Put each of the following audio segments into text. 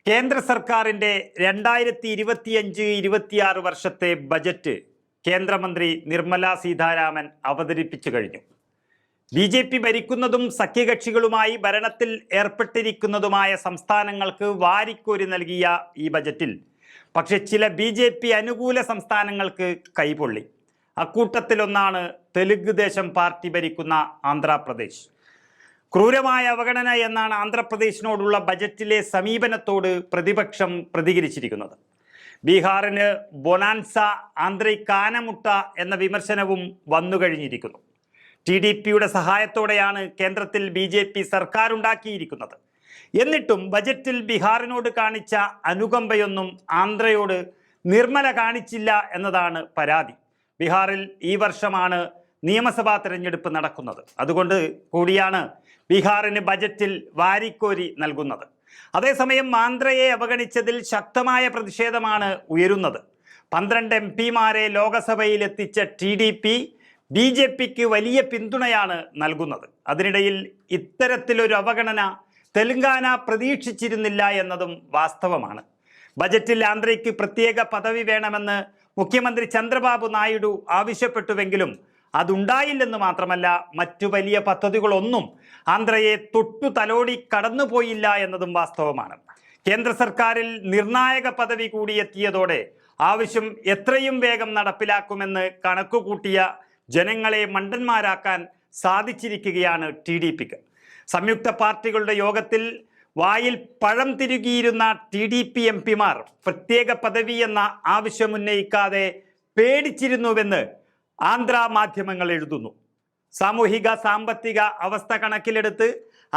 കേന്ദ്ര സർക്കാരിൻ്റെ 2025-26 വർഷത്തെ ബജറ്റ് കേന്ദ്രമന്ത്രി നിർമ്മല സീതാരാമൻ അവതരിപ്പിച്ചു കഴിഞ്ഞു. BJP ഭരിക്കുന്നതും സഖ്യകക്ഷികളുമായി ഭരണത്തിൽ ഏർപ്പെട്ടിരിക്കുന്നതുമായ സംസ്ഥാനങ്ങൾക്ക് വാരിക്കോരി നൽകിയ ഈ ബജറ്റിൽ പക്ഷേ ചില BJP അനുകൂല സംസ്ഥാനങ്ങൾക്ക് കൈപൊള്ളി. അക്കൂട്ടത്തിലൊന്നാണ് തെലുങ്ക് ദേശം പാർട്ടി ഭരിക്കുന്ന ആന്ധ്രാപ്രദേശ്. ക്രൂരമായ അവഗണന എന്നാണ് ആന്ധ്രാപ്രദേശിനോടുള്ള ബജറ്റിലെ സമീപനത്തോട് പ്രതിപക്ഷം പ്രതികരിച്ചിരിക്കുന്നത്. ബീഹാറിന് ബൊനാൻസ, ആന്ധ്രയ്ക്ക് ആനമുട്ട എന്ന വിമർശനവും വന്നുകഴിഞ്ഞിരിക്കുന്നു. TDPയുടെ സഹായത്തോടെയാണ് കേന്ദ്രത്തിൽ BJP സർക്കാർ ഉണ്ടാക്കിയിരിക്കുന്നത്. എന്നിട്ടും ബജറ്റിൽ ബീഹാറിനോട് കാണിച്ച അനുകമ്പയൊന്നും ആന്ധ്രയോട് നിർമ്മല കാണിച്ചില്ല എന്നതാണ് പരാതി. ബീഹാറിൽ ഈ വർഷമാണ് നിയമസഭാ തെരഞ്ഞെടുപ്പ് നടക്കുന്നത്. അതുകൊണ്ട് കൂടിയാണ് ബീഹാറിന് ബജറ്റിൽ വാരിക്കോരി നൽകുന്നത്. അതേസമയം ആന്ധ്രയെ അവഗണിച്ചതിൽ ശക്തമായ പ്രതിഷേധമാണ് ഉയരുന്നത്. 12 MPമാരെ ലോകസഭയിൽ എത്തിച്ച TDP BJPക്ക് വലിയ പിന്തുണയാണ് നൽകുന്നത്. അതിനിടയിൽ ഇത്തരത്തിലൊരു അവഗണന തെലങ്കാന പ്രതീക്ഷിച്ചിരുന്നില്ല എന്നതും വാസ്തവമാണ്. ബജറ്റിൽ ആന്ധ്രയ്ക്ക് പ്രത്യേക പദവി വേണമെന്ന് മുഖ്യമന്ത്രി ചന്ദ്രബാബു നായിഡു ആവശ്യപ്പെട്ടുവെങ്കിലും അതുണ്ടായില്ലെന്ന് മാത്രമല്ല, മറ്റു വലിയ പദ്ധതികളൊന്നും ആന്ധ്രയെ തൊട്ടു തലോടി കടന്നുപോയില്ല എന്നതും വാസ്തവമാണ്. കേന്ദ്ര സർക്കാരിൽ നിർണായക പദവി കൂടി എത്തിയതോടെ ആവശ്യം എത്രയും വേഗം നടപ്പിലാക്കുമെന്ന് കണക്കുകൂട്ടിയ ജനങ്ങളെ മണ്ടന്മാരാക്കാൻ സാധിച്ചിരിക്കുകയാണ് TDPക്ക്. സംയുക്ത പാർട്ടികളുടെ യോഗത്തിൽ വായിൽ പഴം തിരുകിയിരുന്ന TDP MPമാർ പ്രത്യേക പദവി എന്ന ആവശ്യമുന്നയിക്കാതെ പേടിച്ചിരുന്നുവെന്ന് ആന്ധ്ര മാധ്യമങ്ങൾ എഴുതുന്നു. സാമൂഹിക സാമ്പത്തിക അവസ്ഥ കണക്കിലെടുത്ത്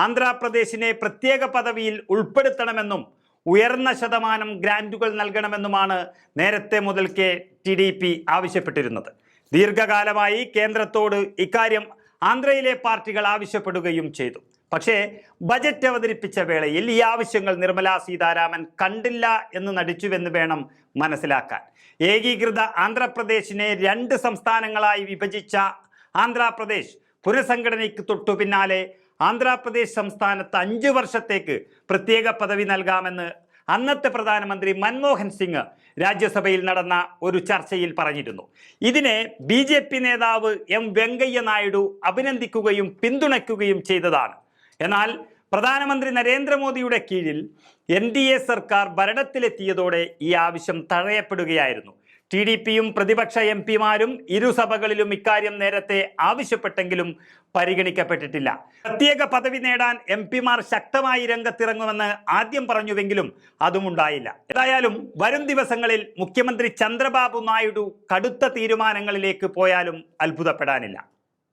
ആന്ധ്രാപ്രദേശിനെ പ്രത്യേക പദവിയിൽ ഉൾപ്പെടുത്തണമെന്നും ഉയർന്ന ശതമാനം ഗ്രാൻറ്റുകൾ നൽകണമെന്നുമാണ് നേരത്തെ മുതൽക്കേ TDP ആവശ്യപ്പെട്ടിരുന്നത്. ദീർഘകാലമായി കേന്ദ്രത്തോട് ഇക്കാര്യം ആന്ധ്രയിലെ പാർട്ടികൾ ആവശ്യപ്പെടുകയും ചെയ്തു. പക്ഷേ ബജറ്റ് അവതരിപ്പിച്ച വേളയിൽ ഈ ആവശ്യങ്ങൾ നിർമ്മല സീതാരാമൻ കണ്ടില്ല എന്ന് നടിച്ചുവെന്ന് വേണം മനസ്സിലാക്കാൻ. ഏകീകൃത ആന്ധ്രാപ്രദേശിനെ 2 സംസ്ഥാനങ്ങളായി വിഭജിച്ച ആന്ധ്രാപ്രദേശ് പുനഃസംഘടനയ്ക്ക് തൊട്ടു പിന്നാലെ ആന്ധ്രാപ്രദേശ് സംസ്ഥാനത്ത് 5 വർഷത്തേക്ക് പ്രത്യേക പദവി നൽകാമെന്ന് അന്നത്തെ പ്രധാനമന്ത്രി മൻമോഹൻ സിംഗ് രാജ്യസഭയിൽ നടന്ന ഒരു ചർച്ചയിൽ പറഞ്ഞിരുന്നു. ഇതിനെ BJP നേതാവ് M വെങ്കയ്യ നായിഡു അഭിനന്ദിക്കുകയും പിന്തുണയ്ക്കുകയും ചെയ്തതാണ്. എന്നാൽ പ്രധാനമന്ത്രി നരേന്ദ്രമോദിയുടെ കീഴിൽ NDA സർക്കാർ ഭരണത്തിലെത്തിയതോടെ ഈ ആവശ്യം തഴയപ്പെടുകയായിരുന്നു. TDPയും പ്രതിപക്ഷ MPമാരും ഇരുസഭകളിലും ഇക്കാര്യം നേരത്തെ ആവശ്യപ്പെട്ടെങ്കിലും പരിഗണിക്കപ്പെട്ടിട്ടില്ല. പ്രത്യേക പദവി നേടാൻ MPമാർ ശക്തമായി രംഗത്തിറങ്ങുമെന്ന് ആദ്യം പറഞ്ഞുവെങ്കിലും അതും ഉണ്ടായില്ല. ഏതായാലും വരും ദിവസങ്ങളിൽ മുഖ്യമന്ത്രി ചന്ദ്രബാബു നായിഡു കടുത്ത തീരുമാനങ്ങളിലേക്ക് പോയാലും അത്ഭുതപ്പെടാനില്ല.